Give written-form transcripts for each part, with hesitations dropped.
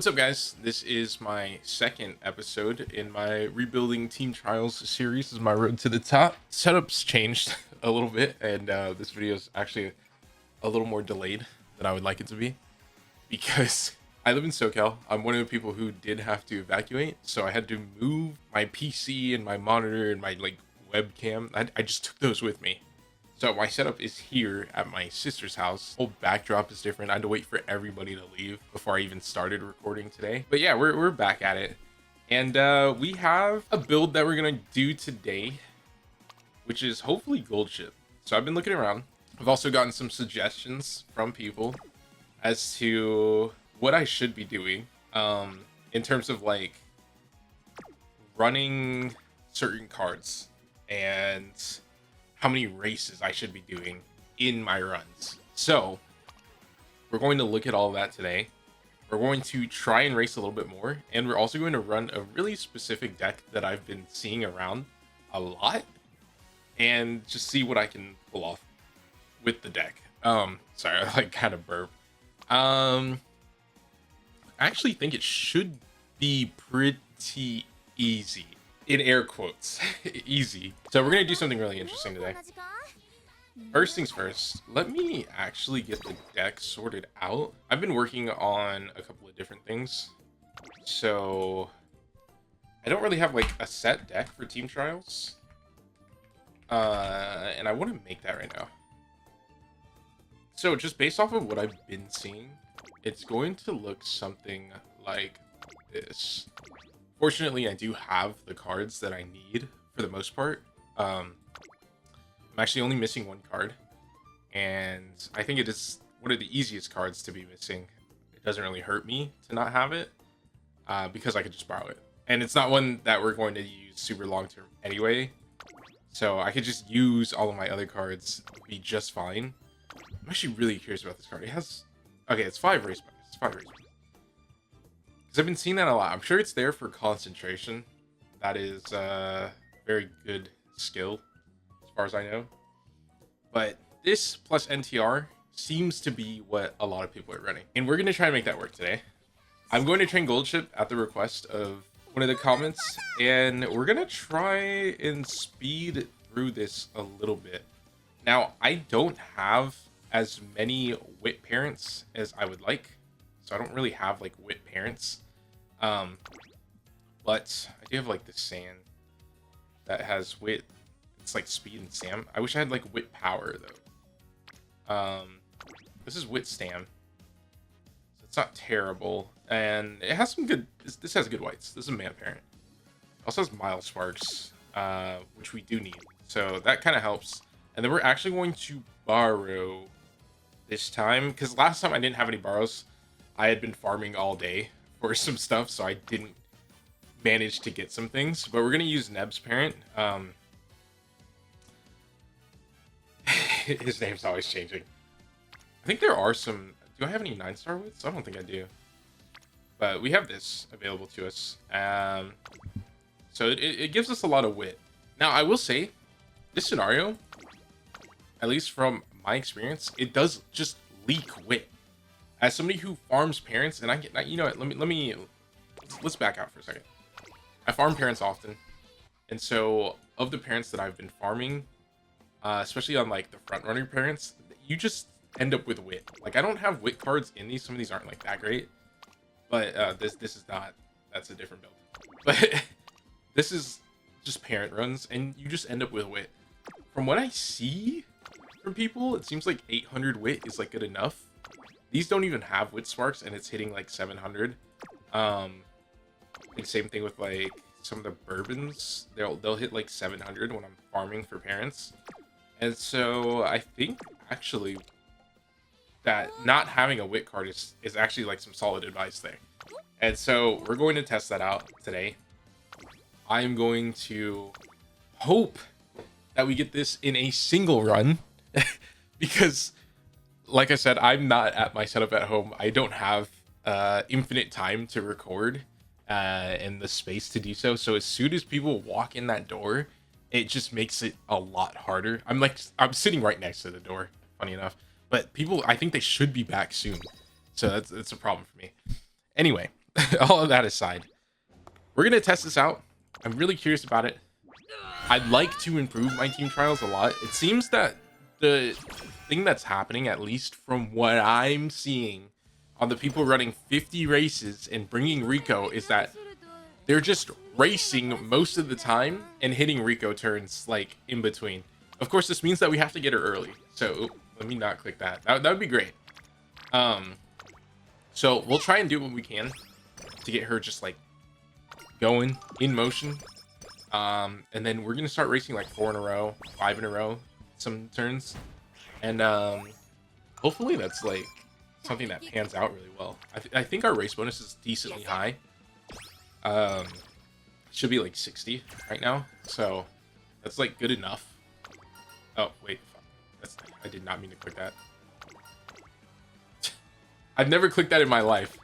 What's up, guys? This is my second episode in my Rebuilding Team Trials series. This is my road to the top. Setup's changed a little bit, and this video is actually a little more delayed than I would like it to be because I live in SoCal. I'm one of the people who did have to evacuate, so I had to move my PC and my monitor and my webcam. I just took those with me. So my setup is here at my sister's house. Whole backdrop is different. I had to wait for everybody to leave before I even started recording today. But yeah, we're back at it. And we have a build that we're gonna do today, which is hopefully gold ship. So I've been looking around. I've also gotten some suggestions from people as to what I should be doing in terms of like running certain cards and how many races I should be doing in my runs. So we're going to look at all of that today. We're going to try and race a little bit more, and we're also going to run a really specific deck that I've been seeing around a lot and just see what I can pull off with the deck. Sorry, I kind of burp. I actually think it should be pretty easy. In air quotes, easy. So we're gonna do something really interesting today. First things first, let me actually get the deck sorted out. I've been working on a couple of different things, so I don't really have like a set deck for team trials, and I want to make that right now. So just based off of what I've been seeing, it's going to look something like this. Fortunately, I do have the cards that I need for the most part. I'm actually only missing one card, and I think it is one of the easiest cards to be missing. It doesn't really hurt me to not have it because I could just borrow it. And it's not one that we're going to use super long term anyway, so I could just use all of my other cards, be just fine. I'm actually really curious about this card. It has, okay, it's 5 race points. It's 5 race points. Because I've been seeing that a lot. I'm sure it's there for concentration. That is very good skill, as far as I know. But this plus NTR seems to be what a lot of people are running. And we're going to try and make that work today. I'm going to train gold ship at the request of one of the comments. And we're going to try and speed through this a little bit. Now, I don't have as many wit parents as I would like. So I don't really have like wit parents, but I do have like this sand that has wit. It's like speed and stam. I wish I had like wit power though. This is wit stam, so it's not terrible, and it has some good. This has good whites. This is a man parent. It also has mild sparks, which we do need, so that kind of helps. And then we're actually going to borrow this time because last time I didn't have any borrows. I had been farming all day for some stuff, so I didn't manage to get some things. But we're going to use Neb's parent. His name's always changing. I think there are some... Do I have any 9-star wits? I don't think I do. But we have this available to us. So it gives us a lot of wit. Now, I will say, this scenario, at least from my experience, it does just leak wit. As somebody who farms parents, and I get, you know what, let's back out for a second. I farm parents often, and so of the parents that I've been farming, especially on like the front runner parents, you just end up with wit. Like I don't have wit cards in these. Some of these aren't like that great, but this is not. That's a different build. But this is just parent runs, and you just end up with wit. From what I see from people, it seems like 800 wit is like good enough. These don't even have wit sparks, and it's hitting like 700. And same thing with like some of the bourbons. They'll hit like 700 when I'm farming for parents. And so I think actually that not having a wit card is actually like some solid advice there. And so we're going to test that out today. I'm going to hope that we get this in a single run because like I said, I'm not at my setup at home. I don't have infinite time to record and the space to do so. So as soon as people walk in that door, it just makes it a lot harder. I'm sitting right next to the door, funny enough. But people, I think they should be back soon. So that's a problem for me. Anyway, all of that aside, we're gonna test this out. I'm really curious about it. I'd like to improve my team trials a lot. It seems that the thing that's happening, at least from what I'm seeing on the people running 50 races and bringing Rico, is that they're just racing most of the time and hitting Rico turns like in between. Of course, this means that we have to get her early. So let me not click that. That would be great. So we'll try and do what we can to get her just like going in motion. And then we're gonna start racing like 4 in a row, 5 in a row, some turns, and hopefully that's like something that pans out really well. I think our race bonus is decently high. Should be like 60 right now, so that's like good enough. Oh wait, I did not mean to click that. I've never clicked that in my life.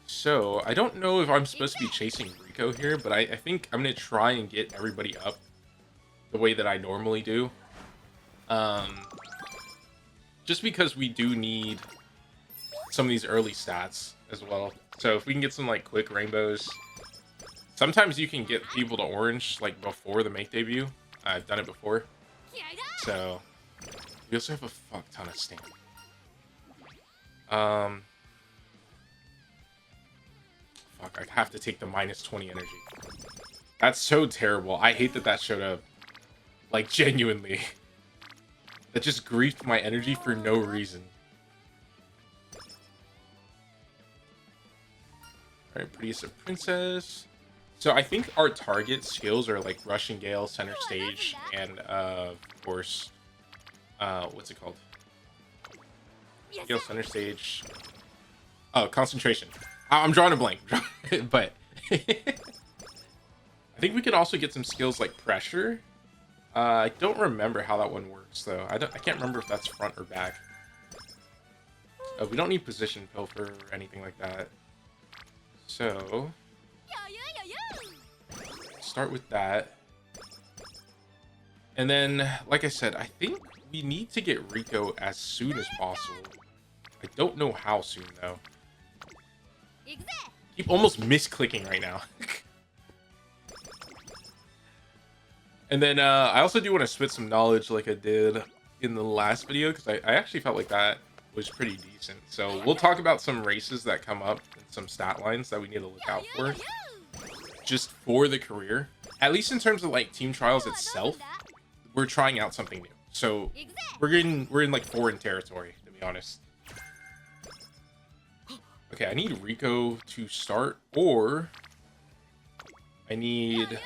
So I don't know if I'm supposed to be chasing Rico here, but I think I'm gonna try and get everybody up the way that I normally do. Just because we do need some of these early stats as well. So if we can get some like quick rainbows, sometimes you can get people to orange like before the make debut. I've done it before. So we also have a fuck ton of stamina. Fuck, I have to take the minus 20 energy. That's so terrible. I hate that that showed up. Like, genuinely. That just griefed my energy for no reason. Alright, Prettiest of Princess. So I think our target skills are like Russian Gale, Center Stage, and of course, what's it called? Gale, Center Stage. Oh, Concentration. I'm drawing a blank, but I think we could also get some skills like Pressure. I don't remember how that one works though. I can't remember if that's front or back. We don't need Position Pilfer or anything like that. So start with that. And then, like I said, I think we need to get Rico as soon as possible. I don't know how soon though. Keep almost misclicking right now. And then I also do want to spit some knowledge like I did in the last video, because I actually felt like that was pretty decent. So we'll talk about some races that come up and some stat lines that we need to look out for just for the career. At least in terms of like team trials itself, we're trying out something new. So we're in like foreign territory, to be honest. Okay, I need Rico to start, or I need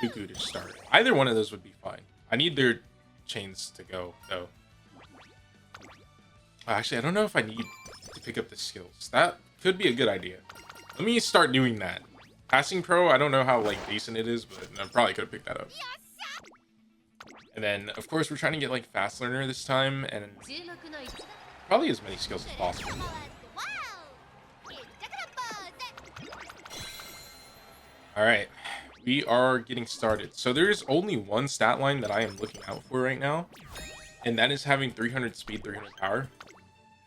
Fuku to start. Either one of those would be fine. I need their chains to go, though. Actually, I don't know if I need to pick up the skills. That could be a good idea. Let me start doing that. Passing Pro, I don't know how like decent it is, but I probably could have picked that up. And then, of course, we're trying to get like Fast Learner this time, and probably as many skills as possible. Alright, we are getting started. So there is only one stat line that I am looking out for right now, and that is having 300 speed, 300 power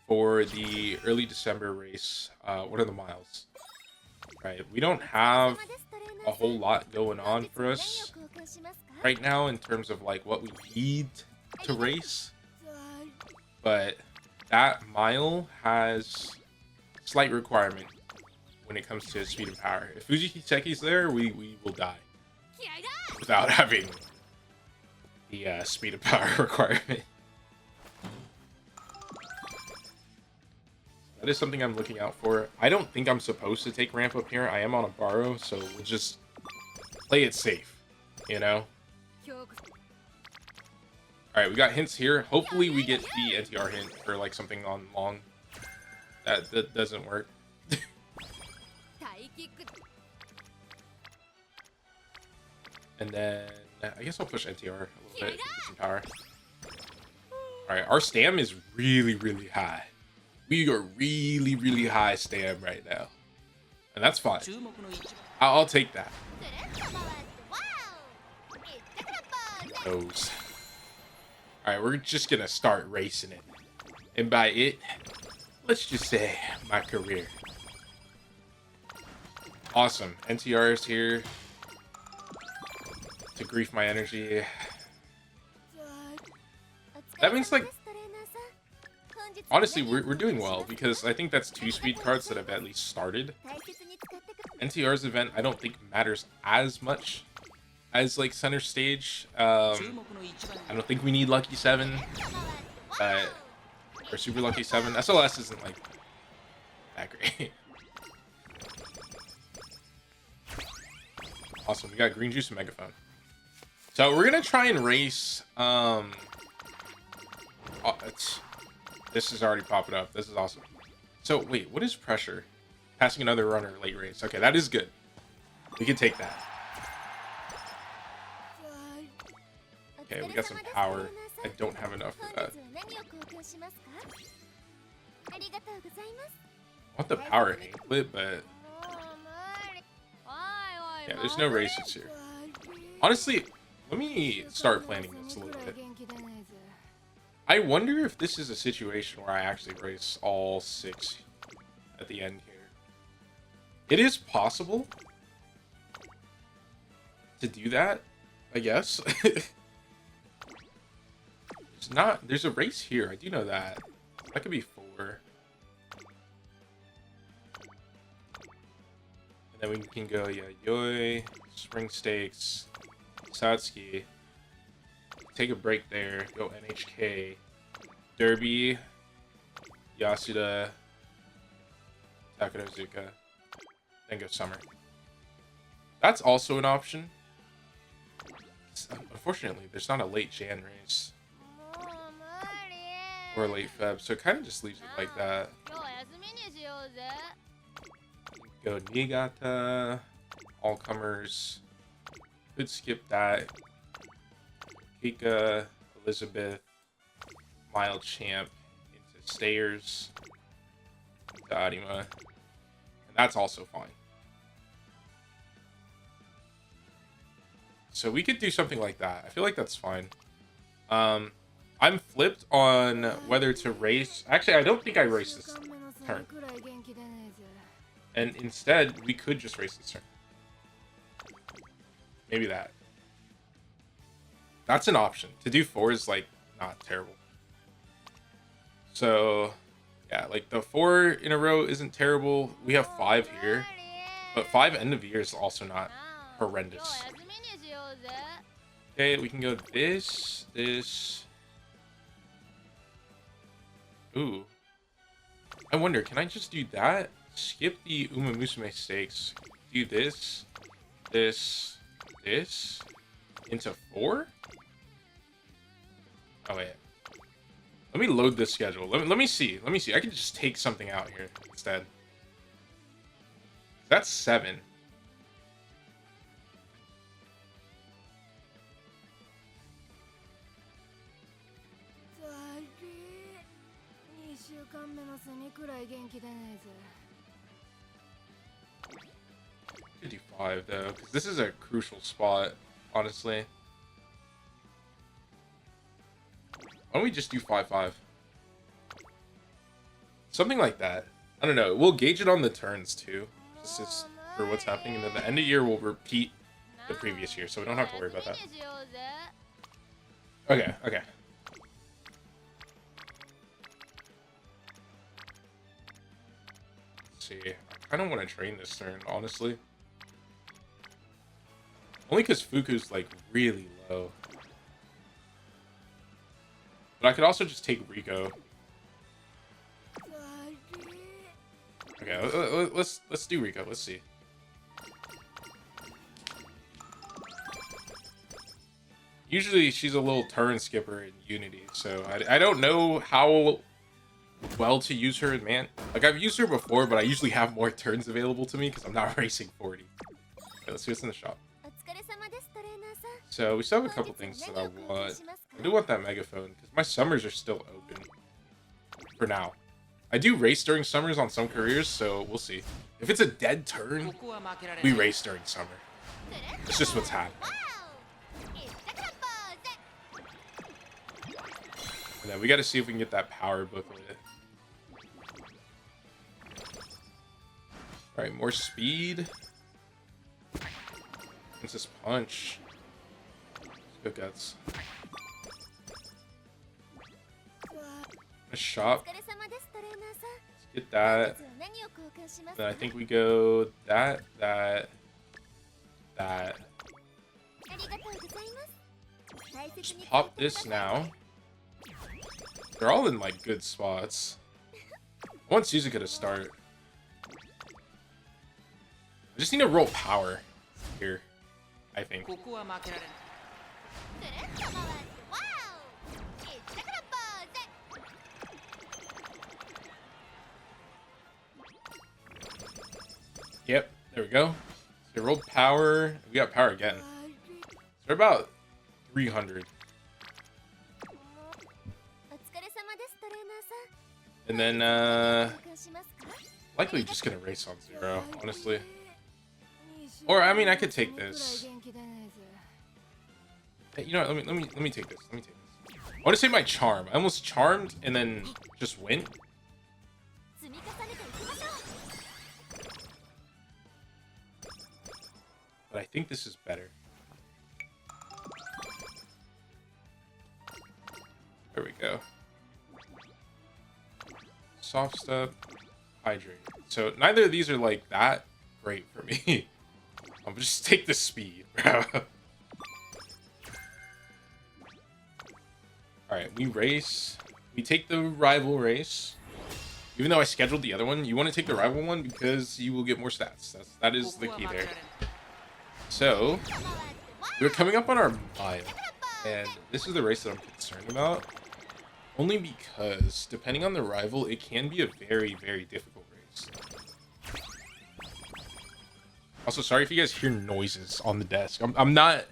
for the early December race. What are the miles? Right, we don't have a whole lot going on for us right now in terms of like what we need to race, but that mile has slight requirement when it comes to speed and power. If Fujiseki's there, we will die without having the speed and power requirement. That is something I'm looking out for. I don't think I'm supposed to take ramp up here. I am on a borrow, so we'll just play it safe, you know? Alright, we got hints here. Hopefully we get the NTR hint for like something on long. That doesn't work. And then I guess I'll push NTR a little bit, get some power. Alright, our stam is really, really high. We are really, really high stam right now. And that's fine. I'll take that. Alright, we're just gonna start racing it. And by it, let's just say my career. Awesome. NTR is here to grief my energy. That means, like, honestly, we're doing well, because I think that's 2 speed cards that have at least started. NTR's event, I don't think matters as much as, like, center stage. I don't think we need Lucky 7, or Super Lucky 7. SLS isn't, like, that great. Awesome, we got Green Juice and Megaphone. So we're gonna try and race, this is already popping up. This is awesome. So, wait, what is pressure? Passing another runner late race. Okay, that is good. We can take that. Okay, we got some power. I don't have enough for that. I want the power anklet, but... yeah, there's no races here. Honestly, let me start planning this a little bit. I wonder if this is a situation where I actually race all 6 at the end here. It is possible to do that, I guess. It's not... there's a race here, I do know that. That could be 4. And then we can go, yeah, Yoi, Spring Stakes, Satsuki. Take a break there, go NHK, Derby, Yasuda, Takarazuka, then go Summer. That's also an option. Unfortunately, there's not a late Jan race. Or a late Feb, so it kind of just leaves it like that. Go Niigata, all comers. Could skip that. Pika, Elizabeth, Mild Champ into Stayers, to Arima. And that's also fine. So we could do something like that. I feel like that's fine. I'm flipped on whether to race. Actually, I don't think I race this turn. And instead, we could just race this turn. Maybe that. That's an option. To do 4 is, like, not terrible. So, yeah, like, the 4 in a row isn't terrible. We have 5 here. But 5 end of year is also not horrendous. Okay, we can go this. Ooh. I wonder, can I just do that? Skip the Umamusume stakes. Do this. Into 4? Oh, wait. Let me load this schedule. Let me see. I can just take something out here instead. That's 7. Could do 5 though, because this is a crucial spot, honestly. Why don't we just do 5-5? Something like that. I don't know. We'll gauge it on the turns too. This is for what's happening, and then the end of year will repeat the previous year, so we don't have to worry about that. Okay. Let's see. I don't want to train this turn, honestly. Only because Fuku's, like, really low. But I could also just take Rico. Okay, let's do Rico. Let's see. Usually she's a little turn skipper in Unity, so I don't know how well to use her in Man. Like, I've used her before, but I usually have more turns available to me because I'm not racing 40. Okay, let's see what's in the shop. So we still have a couple things that I want. I do want that megaphone because my summers are still open for now. I do race during summers on some careers, so we'll see. If it's a dead turn, we race during summer. It's just what's happening. And then we got to see if we can get that power booklet. All right, more speed. What's this punch? Let's go guts. A shop. Let's get that. Then I think we go that. Just pop this now. They're all in like good spots. I want Suzuka to start. I just need to roll power here, I think. Yep, there we go. So rolled power. We got power again. So we're about 300. And then, likely just gonna race on 0, honestly. Or I mean, I could take this. Hey, you know what? Let me take this. I want to say my charm. I almost charmed and then just went. But I think this is better. There we go. Soft stuff, hydrate. So neither of these are like that great for me. I'll just take the speed, bro. Alright, we race. We take the rival race. Even though I scheduled the other one, you want to take the rival one because you will get more stats. That is the key there. So, we're coming up on our mile. And this is the race that I'm concerned about. Only because, depending on the rival, it can be a very, very difficult race. Also, sorry if you guys hear noises on the desk. I'm not...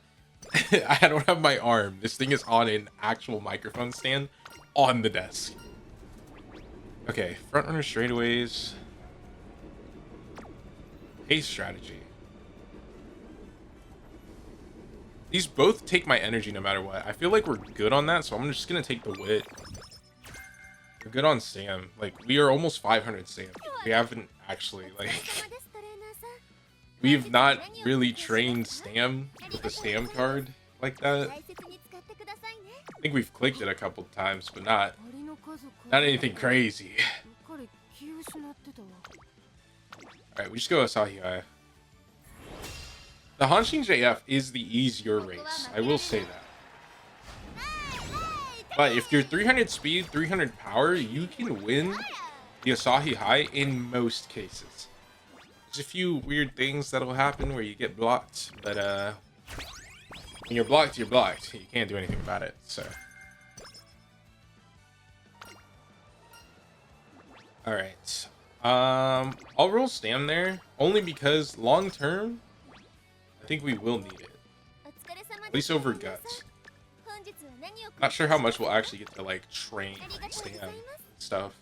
I don't have my arm. This thing is on an actual microphone stand on the desk. Okay, front runner straightaways. Pace strategy. These both take my energy no matter what. I feel like we're good on that, so I'm just gonna take the wit. We're good on Sam. Like, we are almost 500 Sam. We haven't actually, like... We've not really trained Sam with the Sam card like that. I think we've clicked it a couple times, but not anything crazy. Alright, we just go Asahi High. The Hanshin JF is the easier race. I will say that. But if you're 300 speed, 300 power, you can win the Asahi High in most cases. There's a few weird things that'll happen where you get blocked, but when you're blocked, you're blocked. You can't do anything about it, so. Alright. I'll roll Stam there, only because long term, I think we will need it. At least over Guts. Not sure how much we'll actually get to, like, train Stam and stuff.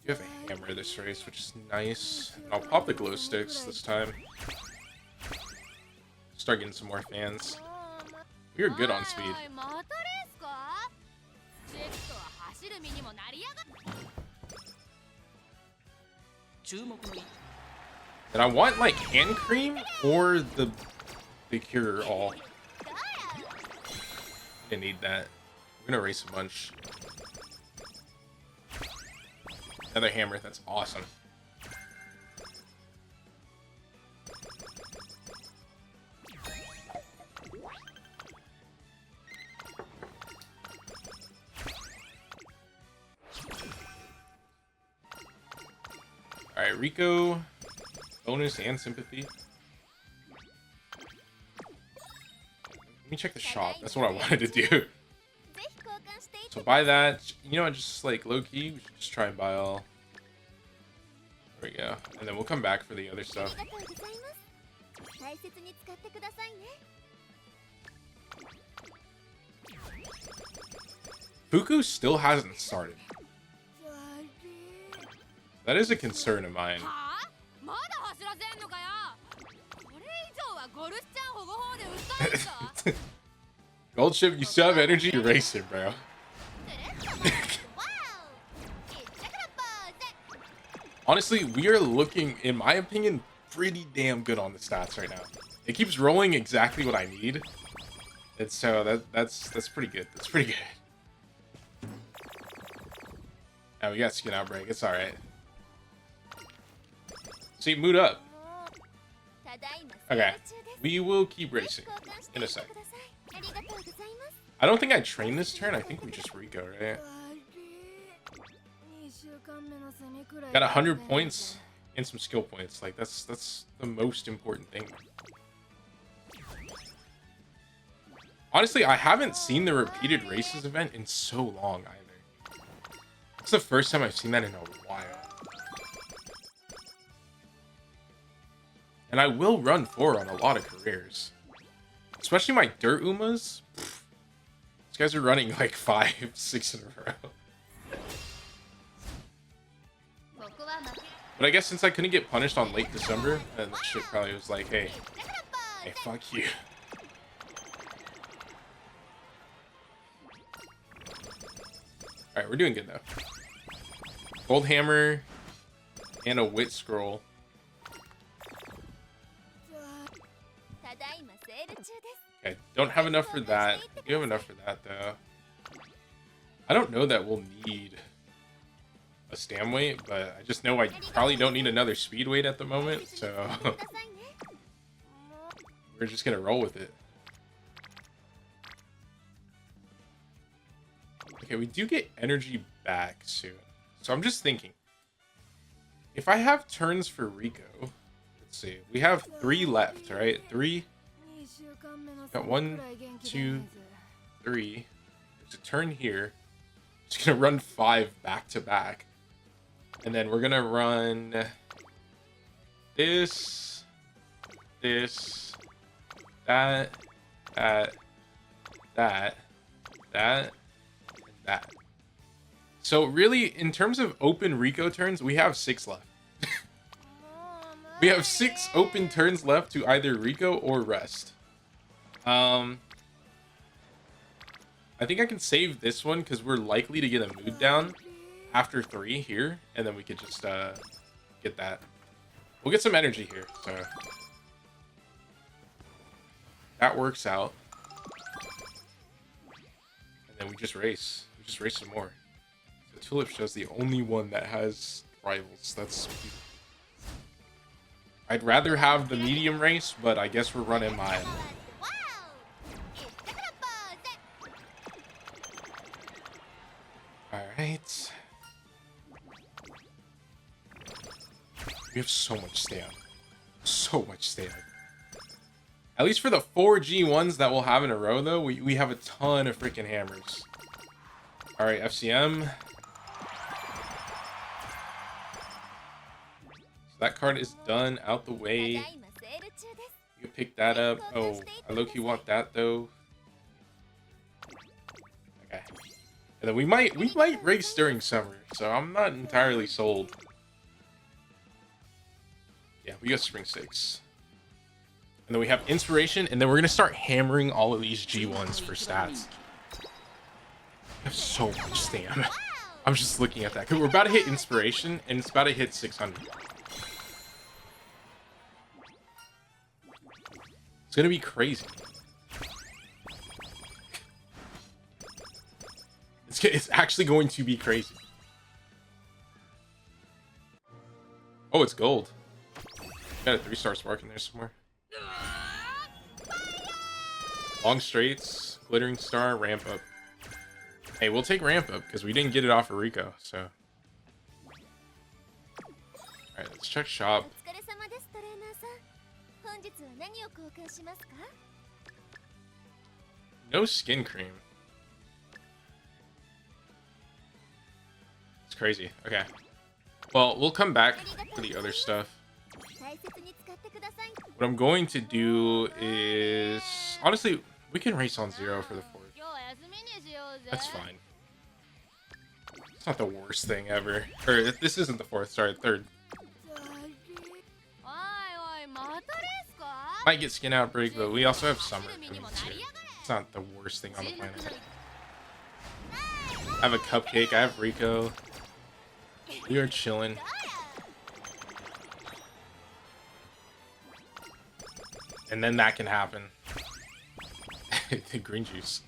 You have a hammer this race, which is nice. And I'll pop the glow sticks this time. Start getting some more fans. We are good on speed. And I want like hand cream or the cure all. I need that. We're gonna race a bunch. Another hammer, that's awesome. Alright, Rico, bonus and sympathy. Let me check the shop, that's what I wanted to do. So buy that, you know what, just like low-key, we should just try and buy all. There we go. And then we'll come back for the other stuff. Fuku still hasn't started. That is a concern of mine. Goldship, you still have energy to race it, bro. Honestly, we are looking, in my opinion, pretty damn good on the stats right now. It keeps rolling exactly what I need. And so that's pretty good. That's pretty good. Now we got skin outbreak. It's alright. See, mood up. Okay. We will keep racing in a sec. I don't think I trained this turn. I think we just Rico, right? Got 100 points and some skill points. Like, that's the most important thing. Honestly, I haven't seen the repeated races event in so long either. It's the first time I've seen that in a while. And I will run 4 on a lot of careers. Especially my dirt Umas. Pfft, these guys are running like 5, 6 in a row. But I guess since I couldn't get punished on late December, and this shit probably was like, hey, fuck you. Alright, we're doing good though. Gold hammer and a wit scroll. Okay, don't have enough for that. We have enough for that though. I don't know that we'll need a stam weight, but I just know I probably don't need another speed weight at the moment, so we're just gonna roll with it. Okay, we do get energy back soon. So I'm just thinking, if I have turns for Rico, let's see, we have 3 left, right? 3. Got 1, 2, 3. There's a turn here. Just gonna run 5 back to back. And then we're gonna run this, that, and that. So really, in terms of open Rico turns, we have 6 left. We have 6 open turns left to either Rico or rest. I think I can save this one because we're likely to get a mood down after 3 here, and then we could just get that. We'll get some energy here, so that works out. And then we just race. We just race some more. The Tulip Show's the only one that has rivals. That's sweet. I'd rather have the medium race, but I guess we're running mine. Alright. We have so much stamina. So much stamina. At least for the 4 G1s that we'll have in a row, though, we have a ton of freaking hammers. Alright, FCM. So that card is done, out the way. You can pick that up. Oh, I low-key want that, though. Okay. And then we might race during summer, so I'm not entirely sold. Yeah, we got Spring Stakes. And then we have Inspiration, and then we're going to start hammering all of these G1s for stats. We have so much stamina. I'm just looking at that, because we're about to hit Inspiration, and it's about to hit 600. It's going to be crazy. It's actually going to be crazy. Oh, it's gold. Got a 3-star spark in there somewhere. Long straights, glittering star, ramp up. Hey, we'll take ramp up because we didn't get it off of Rico, so. Alright, let's check shop. No skin cream. It's crazy. Okay. Well, we'll come back for the other stuff. What I'm going to do is... Honestly, we can race on 0 for the 4th. That's fine. It's not the worst thing ever. Or, this isn't the 4th, sorry, 3rd. Might get skin outbreak, but we also have summer coming too. It's not the worst thing on the planet. I have a cupcake, I have Rico. We are chilling. And then that can happen. The green juice.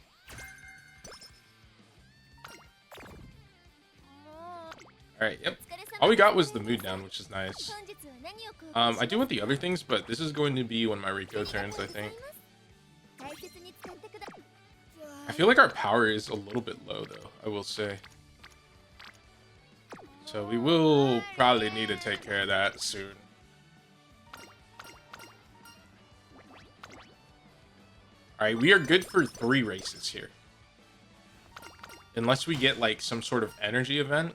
Alright, yep. All we got was the mood down, which is nice. I do want the other things, but this is going to be one of my Rico turns, I think. I feel like our power is a little bit low, though, I will say. So we will probably need to take care of that soon. Alright, we are good for 3 races here. Unless we get, like, some sort of energy event,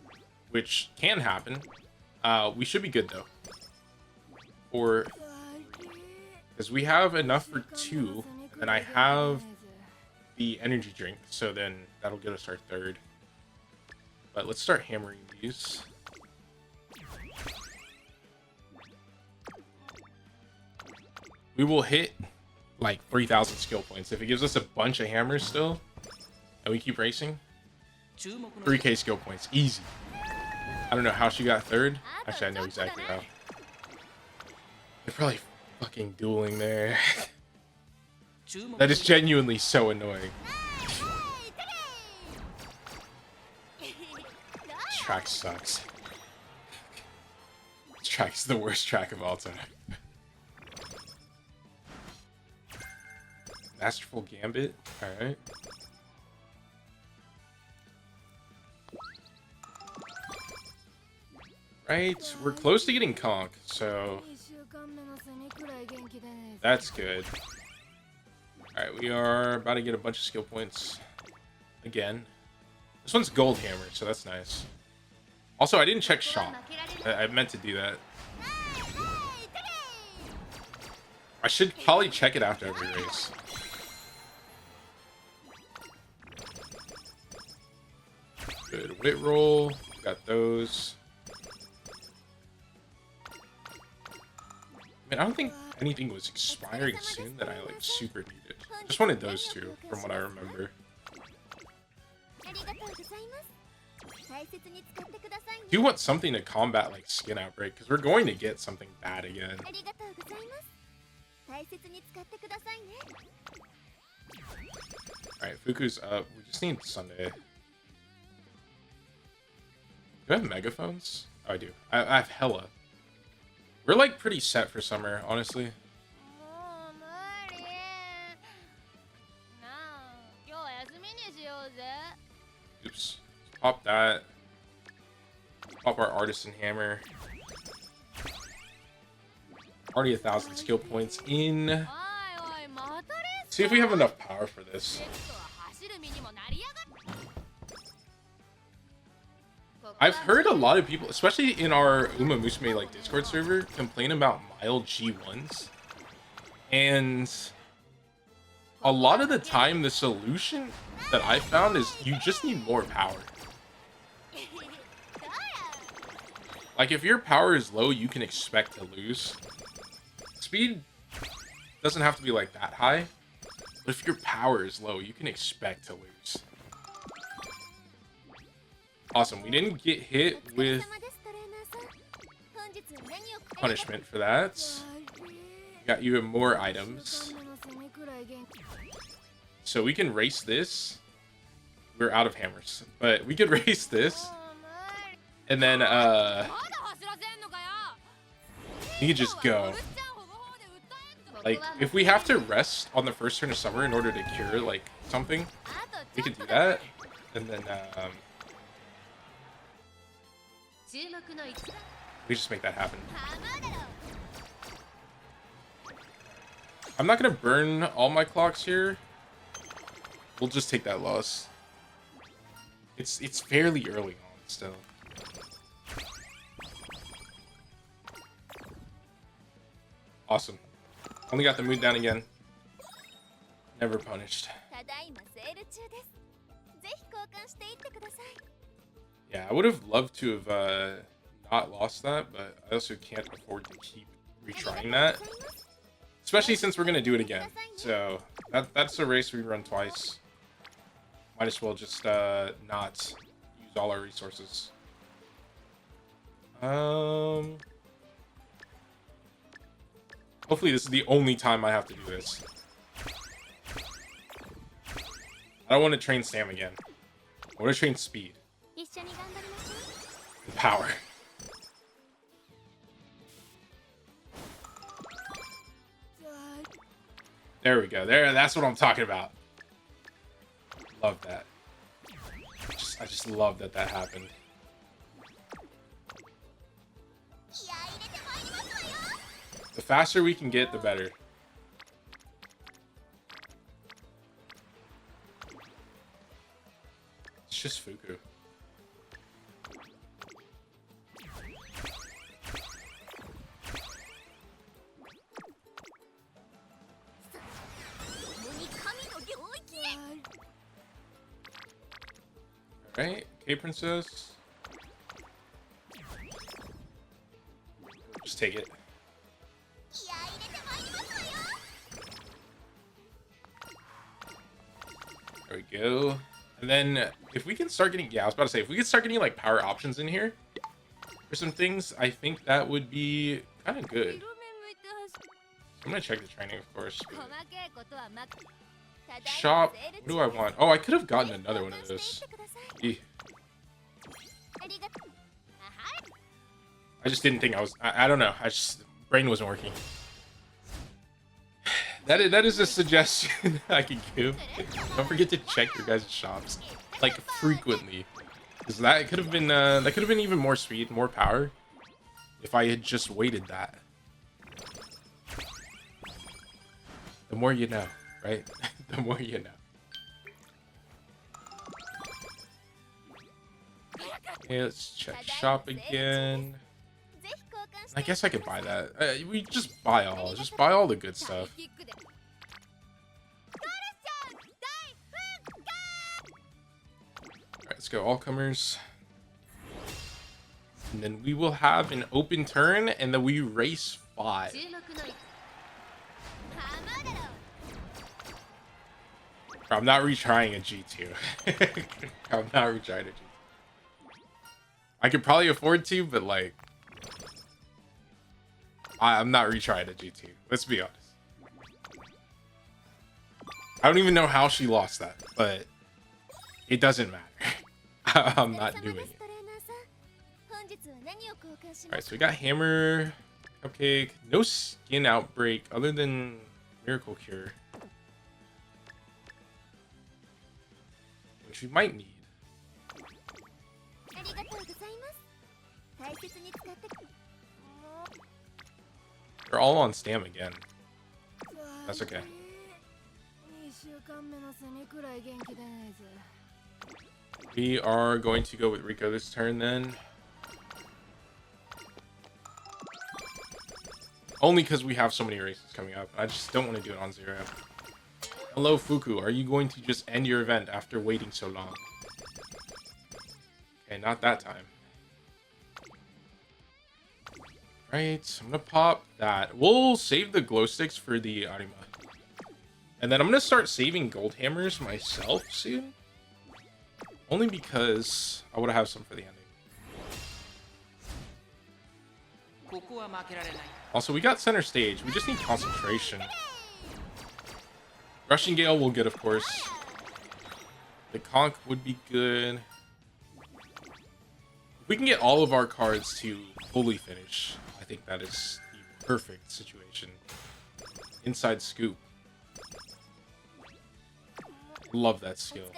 which can happen. We should be good, though. Or... because we have enough for 2, and I have the energy drink, so then that'll get us our 3rd. But let's start hammering these. We will hit like 3,000 skill points if it gives us a bunch of hammers still, and we keep racing. 3k skill points, easy. I don't know how she got 3rd. Actually, I know exactly how. They're probably fucking dueling there. That is genuinely so annoying. This track sucks. This track is the worst track of all time. Masterful Gambit. Alright. Right, we're close to getting Conk, so that's good. Alright, we are about to get a bunch of skill points again. This one's Gold Hammer, so that's nice. Also, I didn't check shop. I meant to do that. I should probably check it after every race. Good wit roll. Got those. I mean, I don't think anything was expiring soon that I like super needed. Just wanted those two, from what I remember. Do want something to combat like skin outbreak, because we're going to get something bad again. Alright, Fuku's up. We just need Sunday. Do I have megaphones? Oh, I do. I have hella. We're like pretty set for summer, honestly. Oops. Pop that. Pop our artisan hammer. Already 1,000 skill points in. See if we have enough power for this. I've heard a lot of people, especially in our Umamusume like Discord server, complain about mild G1s. And a lot of the time, the solution that I found is you just need more power. Like, if your power is low, you can expect to lose. Speed doesn't have to be like that high, but if your power is low, you can expect to lose. Awesome, we didn't get hit with punishment for that. We got even more items. So we can race this. We're out of hammers, but we could race this. And then, you could just go. Like, if we have to rest on the first turn of summer in order to cure, like, something, we could do that. And then, we just make that happen. I'm not gonna burn all my clocks here. We'll just take that loss. It's fairly early on still. Awesome. Only got the mood down again. Never punished. Yeah, I would have loved to have not lost that, but I also can't afford to keep retrying that. Especially since we're going to do it again. So, that's a race we run twice. Might as well just not use all our resources. Hopefully this is the only time I have to do this. I don't want to train Sam again. I want to train speed. And power. There we go. That's what I'm talking about. Love that. I just love that happened. The faster we can get, the better. It's just Fuku. Alright, okay, Princess. Just take it. There we go. And then if we can start getting, yeah, I was about to say, if we could start getting like power options in here for some things, I think that would be kind of good. I'm gonna check the training, of course. Shop. What do I want? Oh, I could have gotten another one of those. I just didn't think I was. I don't know. Brain wasn't working. That is a suggestion I can give. Don't forget to check your guys' shops like frequently, because that could have been even more speed, more power, if I had just waited that. The more you know, right? The more you know. Okay, let's check shop again. I guess I could buy that. We just buy all the good stuff. Alright, let's go all comers. And then we will have an open turn, and then we race 5. I'm not retrying a G2. I'm not retrying a G2. I could probably afford to, but like, I'm not retrying a G2. Let's be honest. I don't even know how she lost that, but it doesn't matter. I'm not doing it. Alright, so we got Hammer, Cupcake, no skin outbreak other than Miracle Cure, which we might need. They're all on Stam again. That's okay. We are going to go with Rico this turn then. Only because we have so many races coming up. I just don't want to do it on 0. Hello, Fuku. Are you going to just end your event after waiting so long? Okay, not that time. Right, I'm gonna pop that. We'll save the glow sticks for the Arima. And then I'm gonna start saving gold hammers myself soon. Only because I want to have some for the ending. Also, we got center stage. We just need concentration. Rushing Gale we'll get, of course. The Conch would be good. If we can get all of our cards to fully finish, I think that is the perfect situation. Inside Scoop. Love that skill.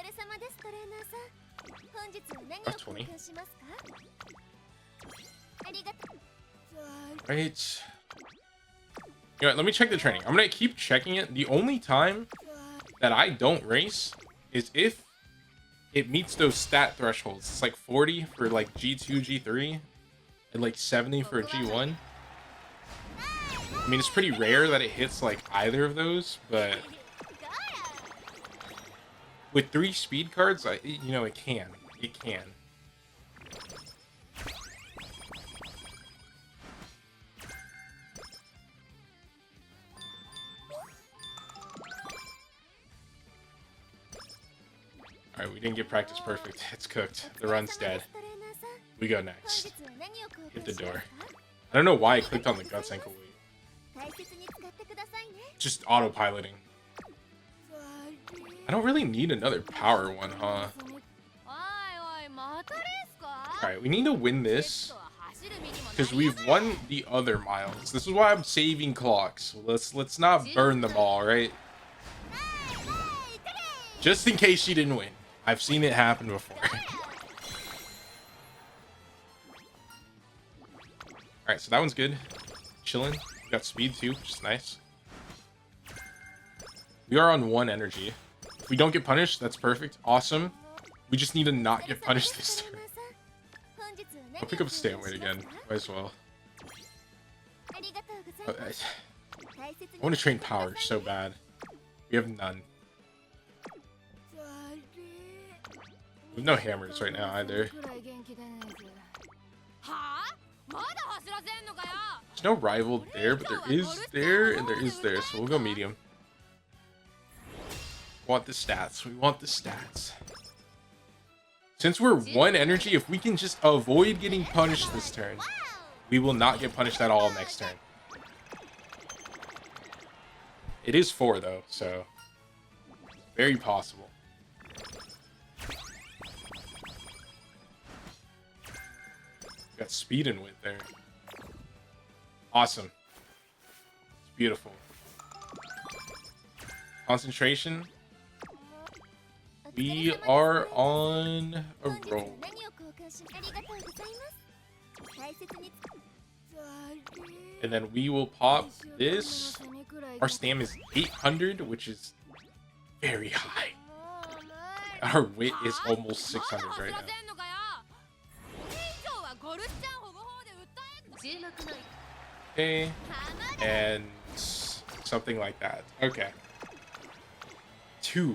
F20. Right. You know what, let me check the training. I'm gonna keep checking it. The only time that I don't race is if it meets those stat thresholds. It's like 40 for like G2, G3, and like 70 for a G1. I mean, it's pretty rare that it hits like either of those, but with 3 speed cards, you know, it can. It can. Alright, we didn't get practice perfect. It's cooked. The run's dead. We go next. Hit the door. I don't know why I clicked on the Guts ankle weight. Just autopiloting. I don't really need another power one, huh? Alright, we need to win this. Because we've won the other miles. This is why I'm saving clocks. Let's not burn them all, right? Just in case she didn't win. I've seen it happen before. Alright, so that one's good. Chilling. We got speed too, which is nice. We are on 1 energy. If we don't get punished, that's perfect. Awesome. We just need to not get punished this turn. I'll pick up stand weight again. Might as well. I want to train power so bad. We have none. We have no hammers right now either. There's no rival there, but there is there, and there is there. So we'll go medium. We want the stats. We want the stats. Since we're 1 energy, if we can just avoid getting punished this turn, we will not get punished at all next turn. It is 4 though, so very possible. Got speed and width there. Awesome. It's beautiful. Concentration. We are on a roll. And then we will pop this. Our stam is 800, which is very high. Our wit is almost 600 right now. Okay, and something like that. Okay. 2.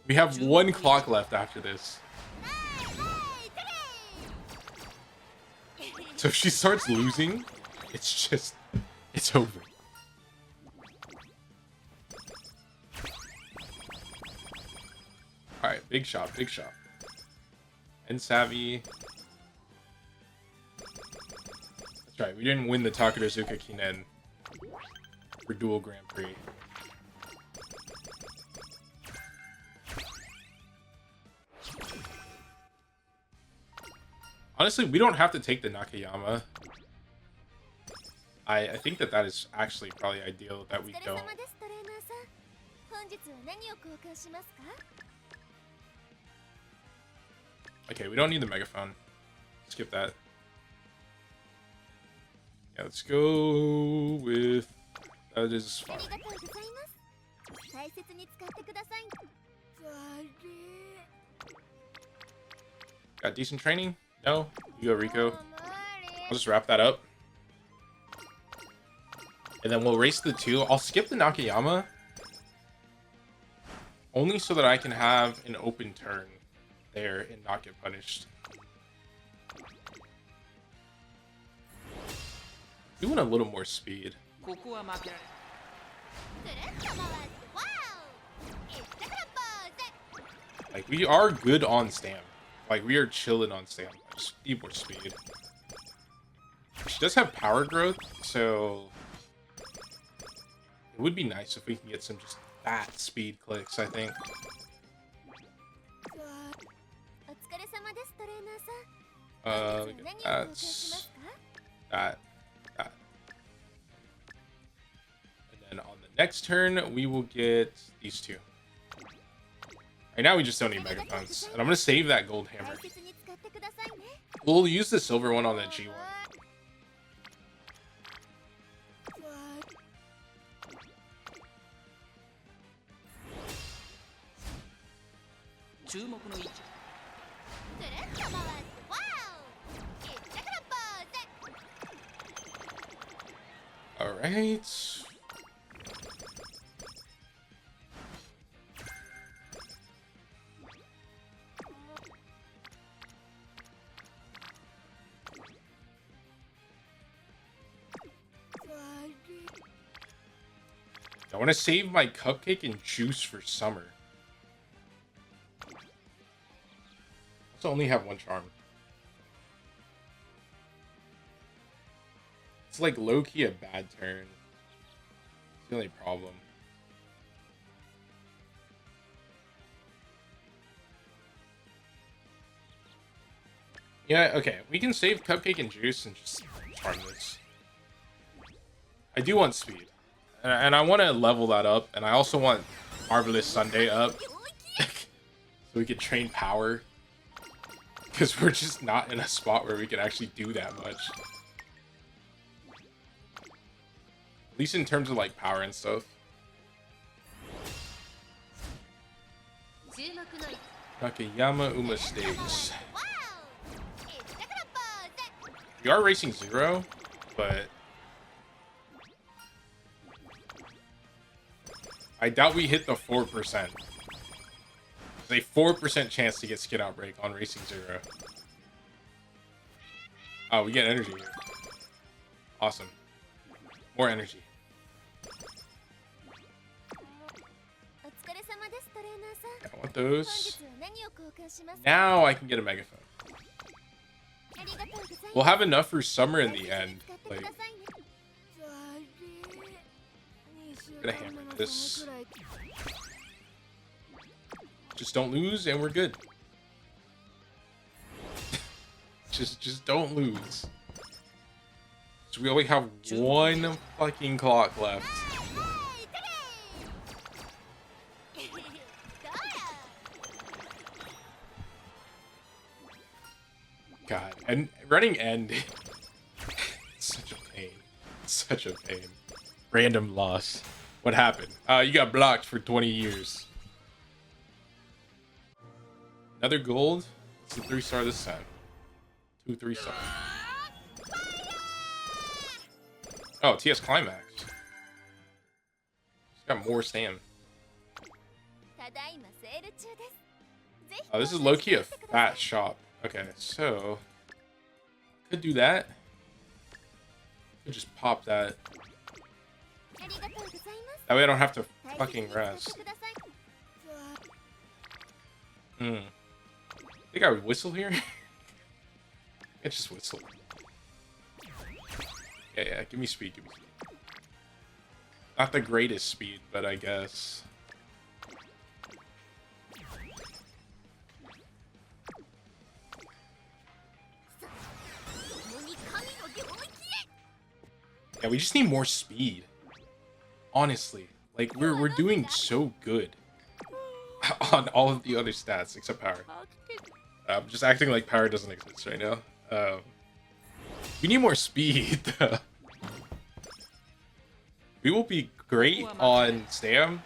We have 1 clock left after this. So if she starts losing, it's over. Alright, big shot, big shot. And savvy. That's right, we didn't win the Takarazuka Kinen for Dual Grand Prix. Honestly, we don't have to take the Nakayama. I think that is actually probably ideal that we don't. Okay, we don't need the megaphone. Skip that. Yeah, let's go with... That is fine. Got decent training? No? You go, Rico. I'll just wrap that up. And then we'll race the 2. I'll skip the Nakayama. Only so that I can have an open turn there and not get punished. We want a little more speed. Like, we are good on stam. Like, we are chilling on stam. Just need more speed. She does have power growth, so it would be nice if we can get some just fat speed clicks, I think. Look at that. That. And then on the next turn, we will get these 2. Right now, we just don't need megaphones. And I'm going to save that gold hammer. We'll use the silver one on the G1. All right. I want to save my cupcake and juice for summer. Let's only have 1 charm. It's like low-key a bad turn. the only problem. Yeah, okay. We can save Cupcake and Juice and just farm this. I do want speed. And I want to level that up. And I also want Marvelous Sunday up. So we can train power. Because we're just not in a spot where we can actually do that much. At least in terms of like power and stuff. Nakayama Uma stakes. We are racing 0, but I doubt we hit the 4%. There's a 4% chance to get Skid Outbreak on racing 0. Oh, we get energy here. Awesome. More energy. I want those. Now I can get a megaphone. We'll have enough for summer in the end. Like, I'm gonna hammer this. Just don't lose, and we're good. just don't lose. So we only have one fucking clock left. God, and running end, it's such a pain. It's such a pain. Random loss. What happened? You got blocked for 20 years. Another gold. It's a 3-star this time. 2 3-star. Oh, TS Climax. It's got more stam. Oh, this is low-key a fat shop. Okay, so could do that. Could just pop that. That way I don't have to fucking rest. I think I would whistle here. I just whistle. Yeah, give me speed, Not the greatest speed, but I guess. Yeah, we just need more speed. Honestly, like we're doing so good on all of the other stats except power. I'm just acting like power doesn't exist right now. We need more speed. We will be great on stam.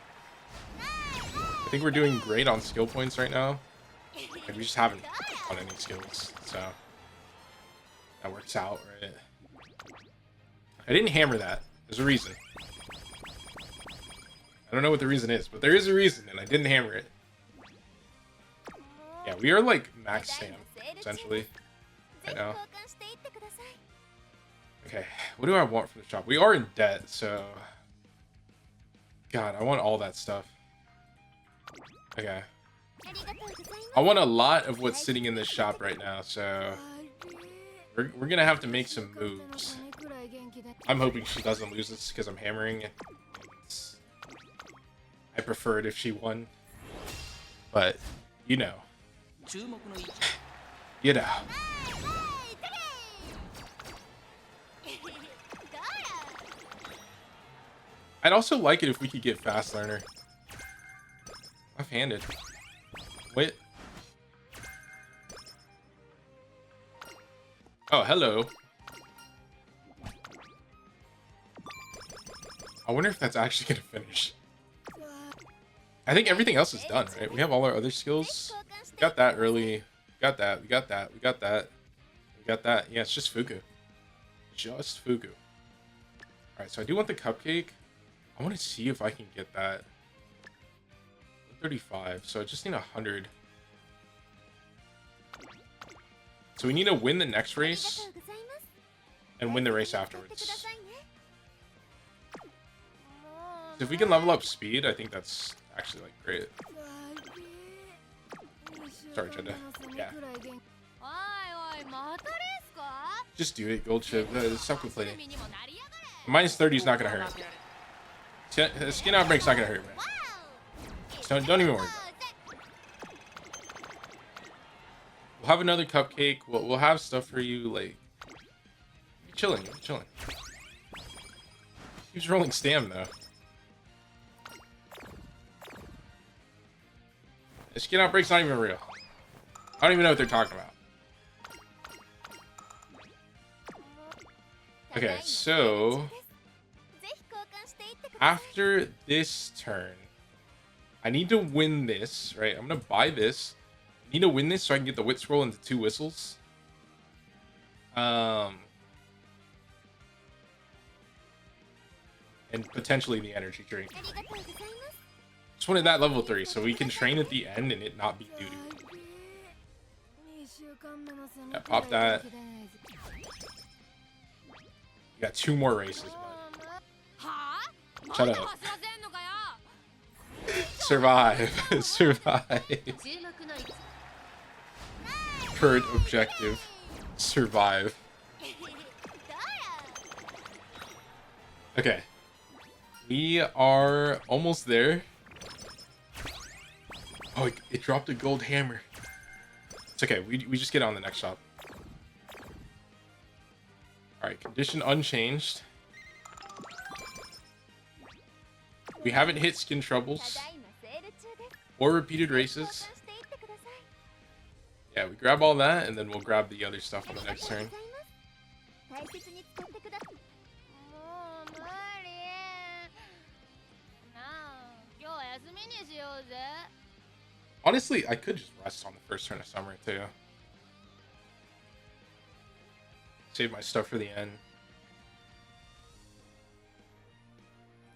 I think we're doing great on skill points right now. And we just haven't on any skills, so that works out, right? I didn't hammer that. There's a reason. I don't know what the reason is, but there is a reason, and I didn't hammer it. Yeah, we are like max stam, essentially, right now. Okay, what do I want from the shop? We are in debt, so... God, I want all that stuff. Okay. I want a lot of what's sitting in this shop right now, so... We're gonna have to make some moves. I'm hoping she doesn't lose this because I'm hammering it. I prefer it if she won. But, you know. You know. I'd also like it if we could get Fast Learner. Left-handed. Wait. Oh, hello. I wonder if that's actually gonna finish. I think everything else is done, right? We have all our other skills. We got that early. We got that. We got that. We got that. We got that. Yeah, it's just Fuku. Just Fuku. Alright, so I do want the cupcake. I want to see if I can get that. 35, so I just need 100. So we need to win the next race and win the race afterwards. So if we can level up speed, I think that's actually like great. Sorry, Jenda. Yeah. Just do it, gold chip. Stop complaining. Minus 30 is not gonna hurt. Skin outbreak's not gonna hurt, man. Don't even worry about it. We'll have another cupcake. We'll have stuff for you. Like, you're chilling. You're chilling. He's rolling stam though. The skin outbreak's not even real. I don't even know what they're talking about. Okay, so after this turn, I need to win this, right? I'm gonna buy this. I need to win this so I can get the wit scroll into 2 whistles. And potentially the energy drink. Just wanted that level 3 so we can train at the end and it not be doo-doo. Yeah, pop that. You got 2 more races, bud. Shut up. Survive. Survive. Current objective. Survive. Okay. We are almost there. Oh, it dropped a gold hammer. It's okay. We just get on the next shop. Alright, condition unchanged. We haven't hit skin troubles. Or repeated races. Yeah, we grab all that, and then we'll grab the other stuff on the next turn. Honestly, I could just rest on the first turn of summer, too. Save my stuff for the end.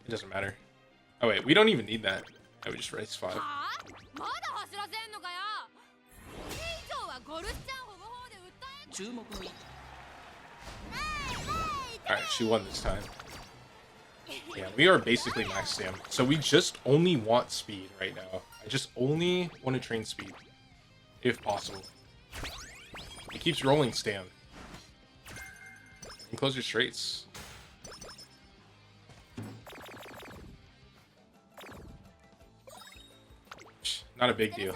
It doesn't matter. Oh, wait, we don't even need that. I would just race 5. Alright, she won this time. Yeah, we are basically max stam. So we just only want speed right now. I just only want to train speed. If possible. It keeps rolling stam. And close your straights. Not a big deal.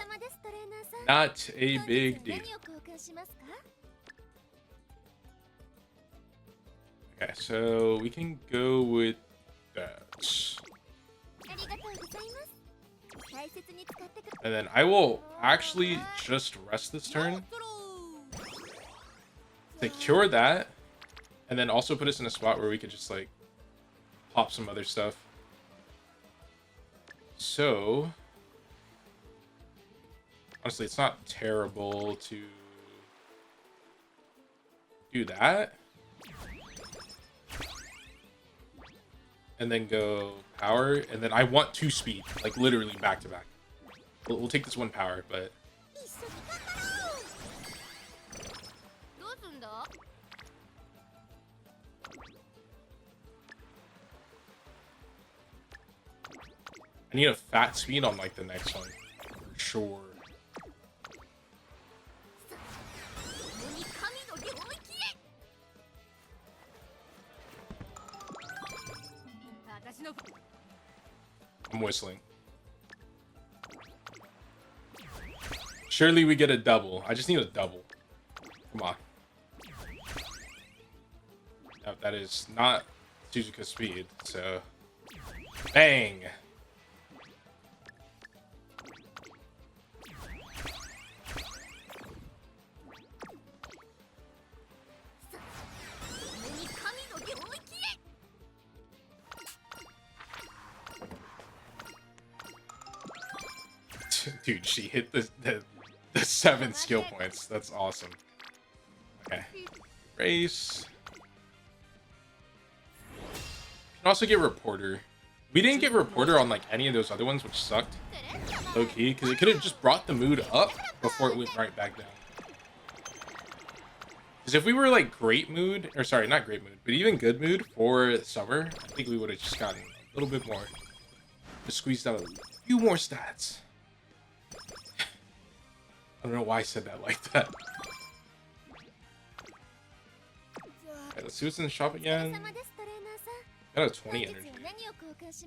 Not a big deal. Okay, so we can go with that. And then I will actually just rest this turn. Secure that. And then also put us in a spot where we could just like pop some other stuff. So honestly, it's not terrible to do that. And then go power. And then I want 2 speed. Like literally back to back. We'll take this 1 power, but... I need a fat speed on like the next one. For sure. I'm whistling. Surely we get a double. I just need a double. Come on. No, that is not Suzuka speed, so... Bang! Dude, she hit the 7 skill points. That's awesome. Okay. Race. Can also get Reporter. We didn't get Reporter on like any of those other ones, which sucked. Low key, because it could have just brought the mood up before it went right back down. Because if we were like great mood, or sorry, not great mood, but even good mood for summer, I think we would have just gotten a little bit more. Just squeezed out a few more stats. I don't know why I said that like that. Okay, let's see what's in the shop again. Got a 20 energy. Just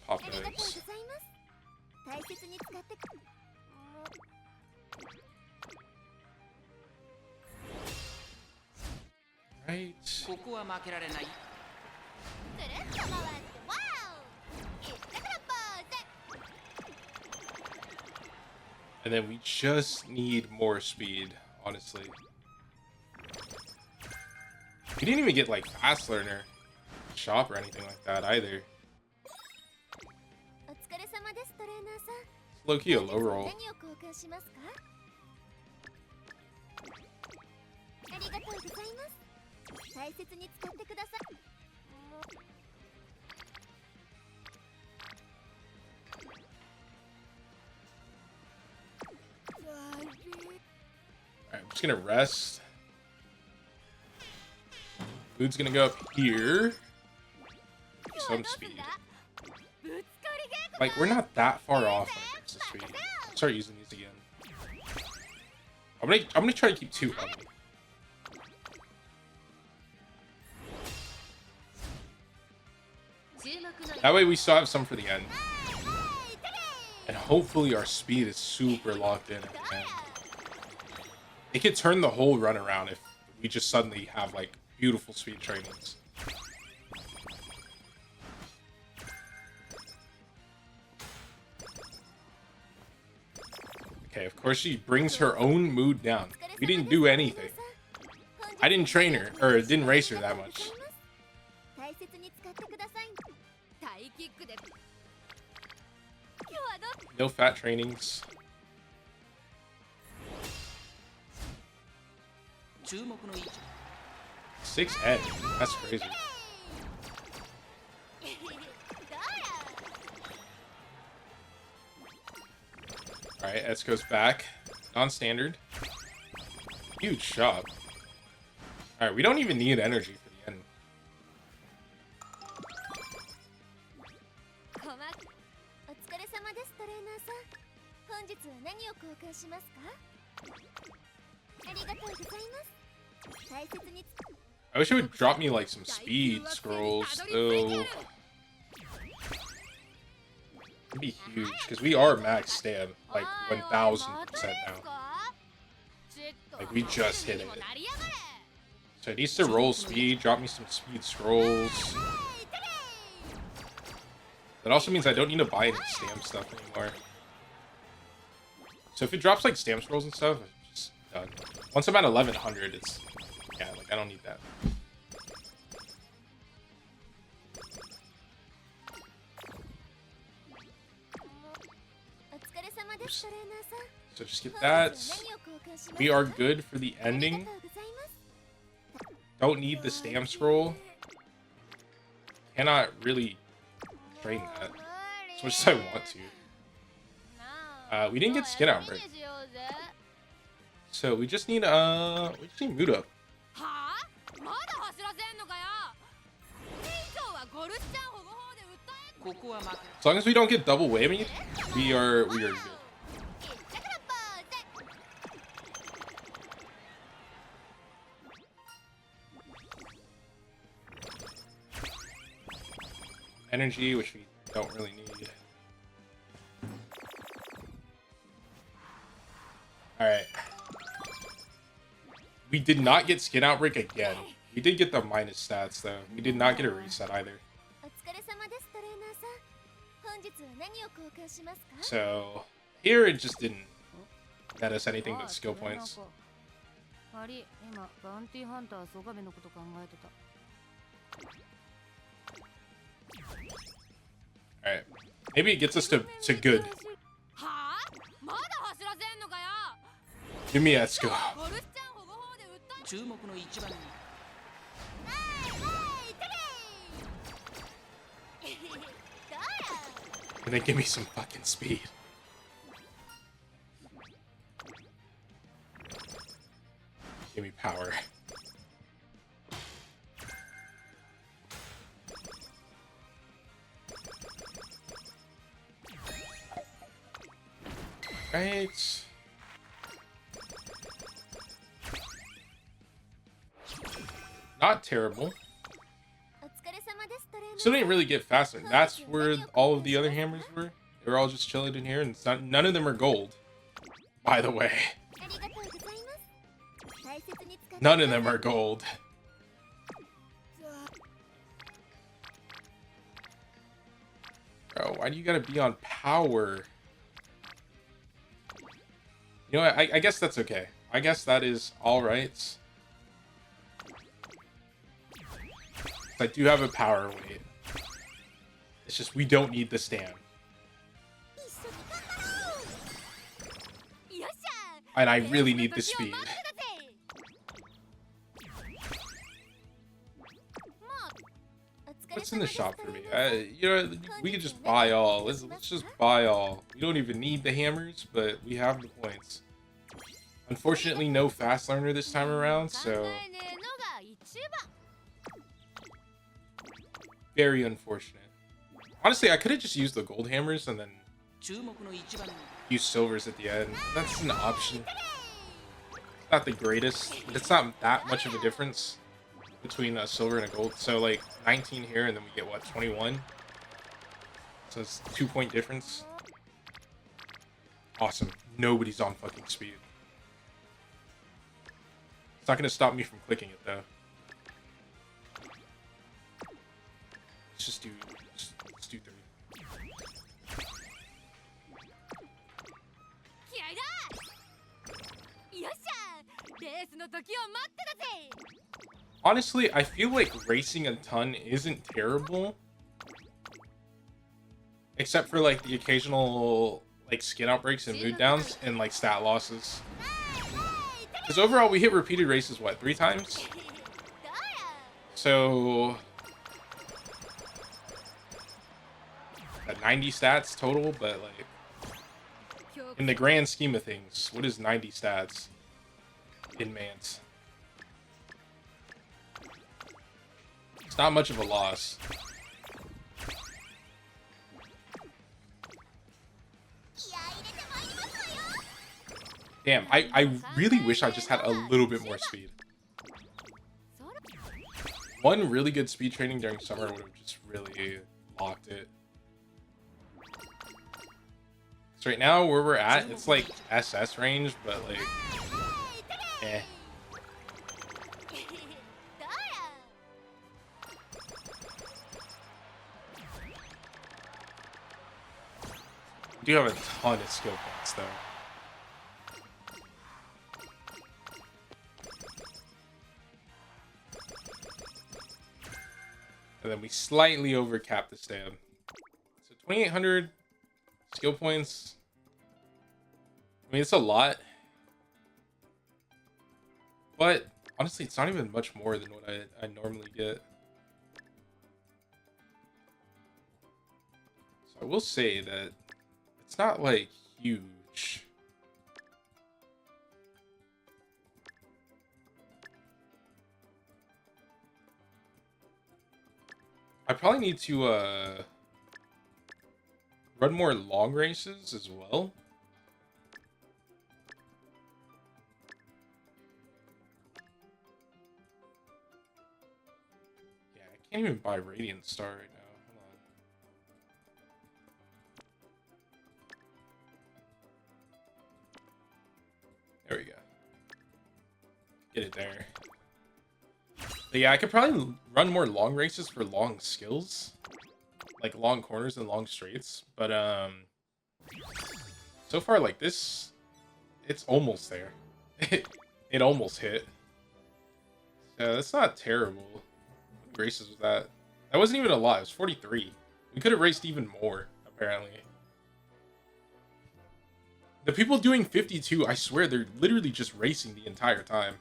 pop those. Right. And then we just need more speed, honestly. We didn't even get like fast learner, shop, or anything like that either. It's low key a low roll. Alright, I'm just gonna rest. Food's gonna go up here. Some speed. Like, we're not that far off when it comes to speed. Start using these again. I'm gonna try to keep 2 on me. That way we still have some for the end. And hopefully our speed is super locked in at the end. It could turn the whole run around if we just suddenly have like beautiful speed trainings. Okay, of course she brings her own mood down. We didn't do anything. I didn't train her, or didn't race her that much. No fat trainings. 6 head. That's crazy. Alright, S goes back. Non-standard. Huge shot. Alright, we don't even need energy for the end. I wish it would drop me like some speed scrolls though. It'd be huge because we are max stab like 1000% now. Like we just hit it. So it needs to roll speed, drop me some speed scrolls. That also means I don't need to buy any stamp stuff anymore. So if it drops like stamp scrolls and stuff, it's just done. Once I'm at 1100, it's yeah, like I don't need that. Oops. So just get that. We are good for the ending. Don't need the stamp scroll. Cannot really train that as much as I want to. We didn't get skin outbreak. So we just need mood up. As long as we don't get double whammy, we are good. Energy, which we don't really need. Alright. We did not get skin outbreak again. We did get the minus stats though. We did not get a reset either. So here it just didn't net us anything but skill points. Alright. Maybe it gets us to good. Give me Etsuko. And then give me some fucking speed. Give me power. Right. Not terrible. Still didn't really get faster. That's where all of the other hammers were. They were all just chilling in here, and none of them are gold. By the way, none of them are gold. Bro, why do you gotta be on power? You know what? I guess that's okay. I guess that is alright. I do have a power weight. It's just we don't need the stand. And I really need the speed. What's in the shop for me? You know, we could just buy all. Let's just buy all. We don't even need the hammers, but we have the points. Unfortunately, no fast learner this time around, so very unfortunate. Honestly, I could have just used the gold hammers and then use silvers at the end. That's an option. Not the greatest, but it's not that much of a difference between a silver and a gold. So like 19 here, and then we get what, 21? So it's 2-point difference. Awesome. Nobody's on fucking speed. It's not gonna stop me from clicking it though. Let's do 3. Honestly, I feel like racing a ton isn't terrible. Except for like the occasional like skin outbreaks and mood downs and like stat losses. Because overall we hit repeated races, what, 3 times? So at 90 stats total, but like in the grand scheme of things, what is 90 stats in Mance? It's not much of a loss. Damn, I really wish I just had a little bit more speed. One really good speed training during summer would have just really locked it. So right now, where we're at, it's like SS range, but like, eh. We do have a ton of skill points, though. And then we slightly overcap the stab. So 2,800 skill points. I mean, it's a lot. But honestly, it's not even much more than what I normally get. So I will say that it's not like huge. I probably need to run more long races as well. Yeah, I can't even buy Radiant Star right now. Hold on. There we go. Get it there. But yeah, I could probably run more long races for long skills. Like long corners and long straights. But so far like this, it's almost there. It almost hit. So that's not terrible. What races was that? That wasn't even a lot, it was 43. We could have raced even more, apparently. The people doing 52, I swear they're literally just racing the entire time.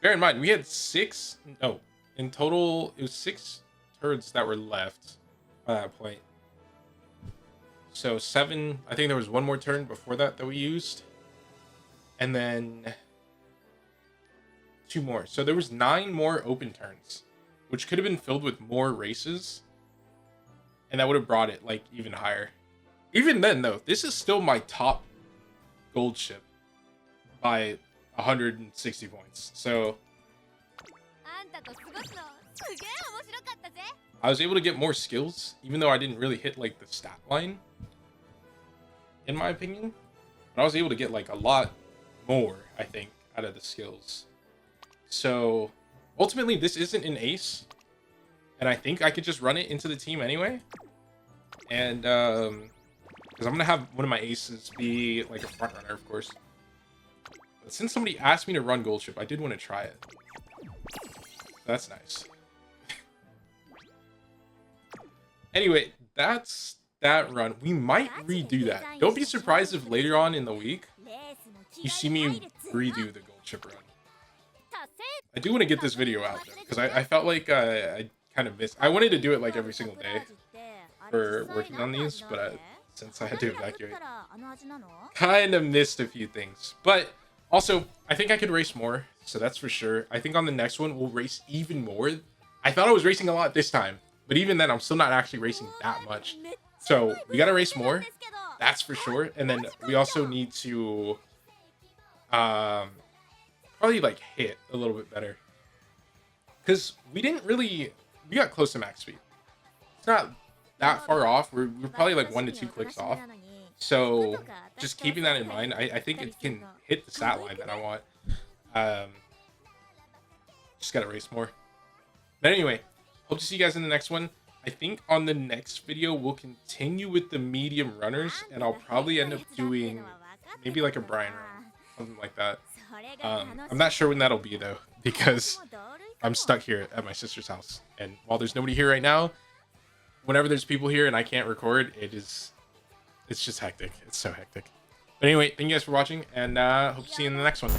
Bear in mind, we had 6, no, in total, it was 6 turds that were left by that point. So 7, I think there was one more turn before that we used. And then 2 more. So there was 9 more open turns, which could have been filled with more races. And that would have brought it, like, even higher. Even then, though, this is still my top gold ship by 160 points. So I was able to get more skills, even though I didn't really hit like the stat line, in my opinion. But I was able to get like a lot more, I think, out of the skills. So ultimately, this isn't an ace, and I think I could just run it into the team anyway. And because I'm gonna have one of my aces be like a front runner, of course. But since somebody asked me to run Gold Ship, I did want to try it. That's nice. Anyway, that's that run. We might redo that. Don't be surprised if later on in the week you see me redo the Gold Ship run. I do want to get this video out though, because I felt like I kind of missed. I wanted to do it like every single day for working on these, but since I had to evacuate, kind of missed a few things. But also, I think I could race more, so that's for sure. I think on the next one we'll race even more. I thought I was racing a lot this time, but even then I'm still not actually racing that much. So we gotta race more, that's for sure. And then we also need to probably like hit a little bit better, because we got close to max speed. It's not that far off. We're probably like 1 to 2 clicks off. So just keeping that in mind, I think it can hit the stat line that I want. Just gotta race more. But anyway, hope to see you guys in the next one. I think on the next video we'll continue with the medium runners, and I'll probably end up doing maybe like a Brian run, something like that. I'm not sure when that'll be though, because I'm stuck here at my sister's house, and while there's nobody here right now, whenever there's people here and I can't record, it's just hectic. It's so hectic. But anyway, thank you guys for watching, and hope to see you in the next one.